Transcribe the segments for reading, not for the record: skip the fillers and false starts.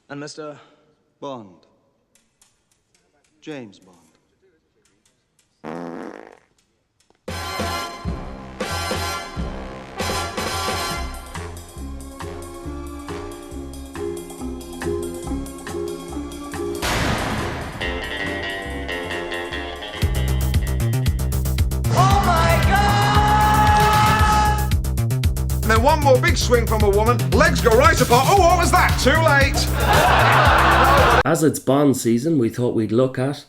And Mr. Bond. James Bond. And then one more big swing from a woman, legs go right apart. Oh, what was that? Too late. As it's Bond season, we thought we'd look at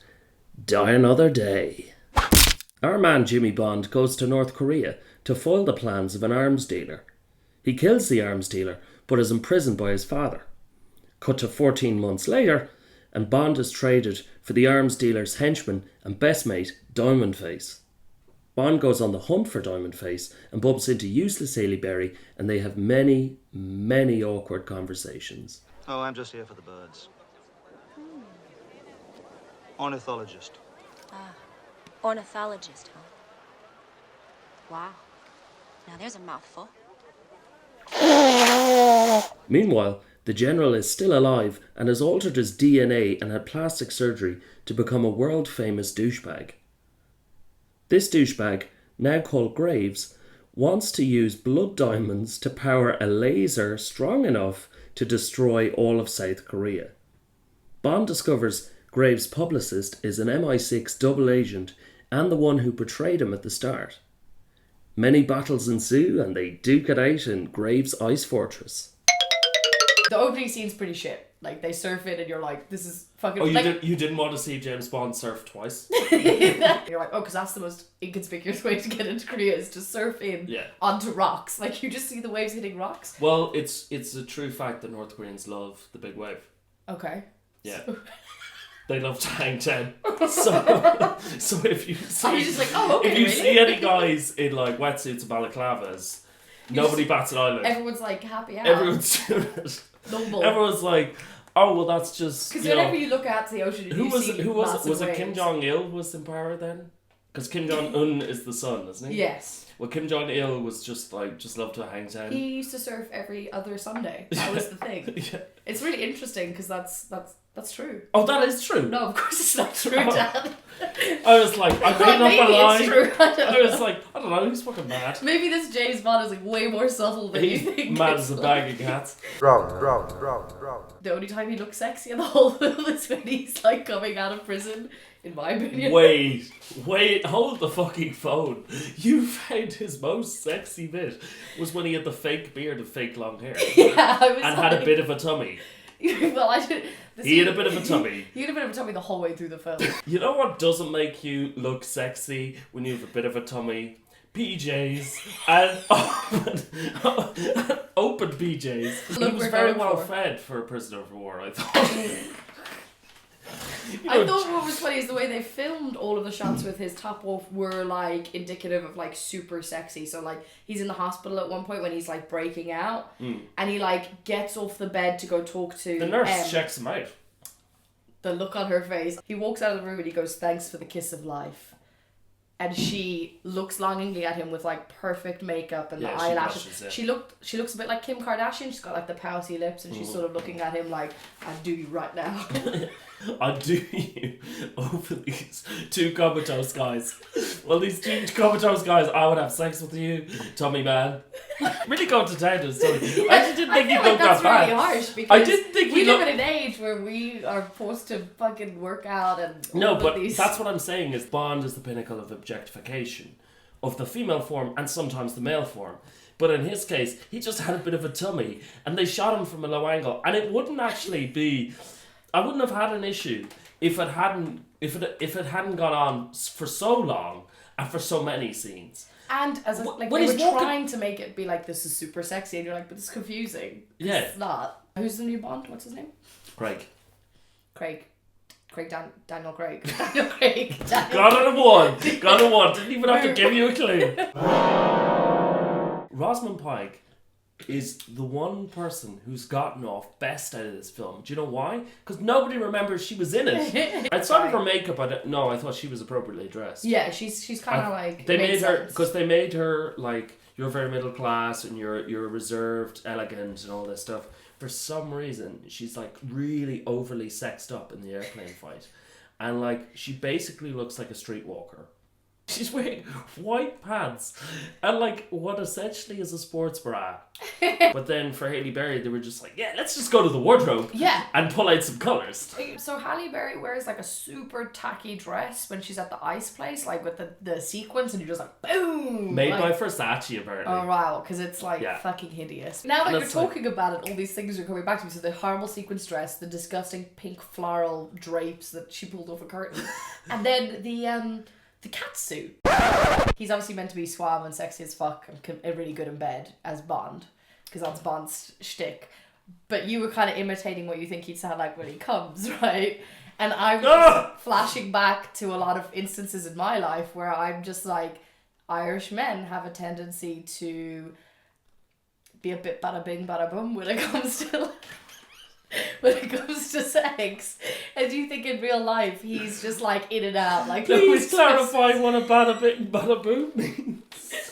Die Another Day. Our man Jimmy Bond goes to North Korea to foil the plans of an arms dealer. He kills the arms dealer, but is imprisoned by his father. Cut to 14 months later, and Bond is traded for the arms dealer's henchman and best mate, Diamond Face. Bond goes on the hunt for Diamond Face and bumps into useless Hailey Berry, and they have many, many awkward conversations. Oh, I'm just here for the birds. Ornithologist. Ornithologist, huh? Wow. Now there's a mouthful. Meanwhile, the General is still alive and has altered his DNA and had plastic surgery to become a world-famous douchebag. This douchebag, now called Graves, wants to use blood diamonds to power a laser strong enough to destroy all of South Korea. Bond discovers Graves' publicist is an MI6 double agent and the one who betrayed him at the start. Many battles ensue and they duke it out in Graves' ice fortress. The opening scene's pretty shit. Like, they surf it and you're like, this is fucking... Oh, like, you didn't want to see James Bond surf twice? You're like, oh, because that's the most inconspicuous way to get into Korea is to surf in onto rocks. Like, you just see the waves hitting rocks. Well, it's a true fact that North Koreans love the big wave. Okay. Yeah. They love to hang ten. So if you see... I was just like, oh, okay, if you really? see any guys in, like, wetsuits and balaclavas, nobody bats an eyelid. Everyone's like, happy out. Everyone's doing it. Numble. Everyone's like, oh, well, that's just, because whenever you look out to the ocean and who you was see it? Who was it? massive Was it Kim waves. Jong-il was in power then? Because Kim Jong-un is the son, isn't he? Yes. Well, Kim Jong-il was just loved to hang ten. He used to surf every other Sunday. That was the thing. Yeah. It's really interesting because that's true. Oh, that is true. No, of course it's not true, Oh. Dad. I was like, I made up Maybe a lie. it's true. I was like, I don't know, he's fucking mad. Maybe this James Bond is like way more subtle than you He's think. mad It's as a like- bag of cats. The only time he looks sexy in the whole film is when he's like coming out of prison, in my opinion. Wait, hold the fucking phone. You found his most sexy bit was when he had the fake beard and fake long hair. Yeah, I was And like, had a bit of a tummy. well, I did. He had a bit of a tummy. He had a bit of a tummy the whole way through the film. You know what doesn't make you look sexy when you have a bit of a tummy? PJs and open PJs. Look, He was we're very going well for. fed for a prisoner of war, I thought. You I know, thought what was funny is the way they filmed all of the shots with his top off were like indicative of like super sexy. So like he's in the hospital at one point when he's like breaking out and he like gets off the bed to go talk to the nurse checks him out. the look on her face. He walks out of the room and he goes, "Thanks for the kiss of life." And she looks longingly at him with like perfect makeup and Yeah, the she eyelashes. blushes, yeah. She looks a bit like Kim Kardashian. She's got like the pouty lips and she's sort of looking at him like, "I do you right now." I do you over these two comatose guys. Well, these two comatose guys, I would have sex with you, Tommy man. Really going to town to Tommy. I actually didn't think feel he looked that bad. really harsh because I didn't think we he live looked... in an age where we are forced to fucking work out and No, all of but these... that's what I'm saying is Bond is the pinnacle of objectification of the female form and sometimes the male form. But in his case, he just had a bit of a tummy and they shot him from a low angle and it wouldn't actually be... I wouldn't have had an issue if it hadn't gone on for so long and for so many scenes. And as like when they were he's walking- trying to make it be like, this is super sexy, and you're like, but it's confusing. Yeah. It's not. Who's the new Bond? What's his name? Craig. Daniel Craig. Daniel Craig. Got a one. Didn't even have to give you a clue. Rosamund Pike is the one person who's gotten off best out of this film. Do you know why? Because nobody remembers she was in it. Outside of her makeup, I thought she was appropriately dressed. Yeah, she's kind of like... They makes made her sense. because they made her like you're very middle class and you're reserved, elegant, and all this stuff. for some reason, she's like really overly sexed up in the airplane fight. And like, she basically looks like a streetwalker. She's wearing white pants and like what essentially is a sports bra. But then for Halle Berry, they were just like, yeah, let's just go to the wardrobe and pull out some colours. So Halle Berry wears like a super tacky dress when she's at the ice place, like with the sequins, and you're just like, boom! Made like, by Versace, apparently. Oh wow, because it's like fucking hideous. Now that you're talking about it, all these things are coming back to me. So the horrible sequins dress, the disgusting pink floral drapes that she pulled off a curtain, and then the cat suit. He's obviously meant to be suave and sexy as fuck and really good in bed as Bond, because that's Bond's shtick. But you were kind of imitating what you think he'd sound like when he comes, right? And I'm just flashing back to a lot of instances in my life where I'm just like, Irish men have a tendency to be a bit bada bing bada boom when it comes to sex. And do you think in real life he's just like in and out? Like, please clarify what a bada bing bada boom means.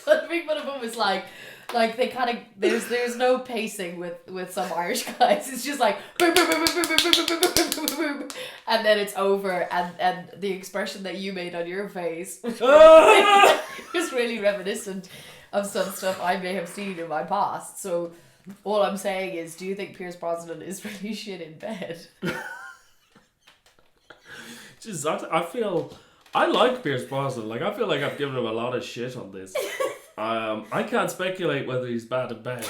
Bada bing bada boom is like they kind of there's no pacing with some Irish guys. It's just like boom boom boom boom boom boom boom boom boom boom boom boom, and then it's over. And the expression that you made on your face was really reminiscent of some stuff I may have seen in my past. So all I'm saying is, do you think Pierce Brosnan is really shit in bed? Jeez, I like Pierce Brosnan. Like, I feel like I've given him a lot of shit on this. I can't speculate whether he's bad in bed,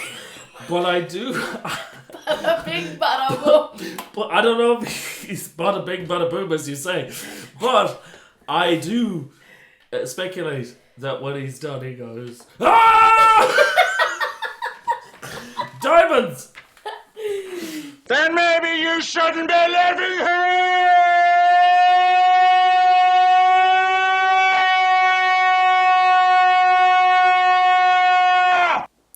but I do. Bada bing bada boom. But I don't know if he's bada bing bada boom as you say, but I do speculate that when he's done, he goes, ah! Diamonds! Then maybe you shouldn't be living here!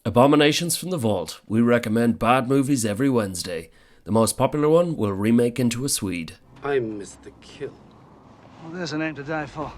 Abominations from the Vault. We recommend bad movies every Wednesday. The most popular one we'll remake into a Swede. I miss the kill. Well, there's a name to die for.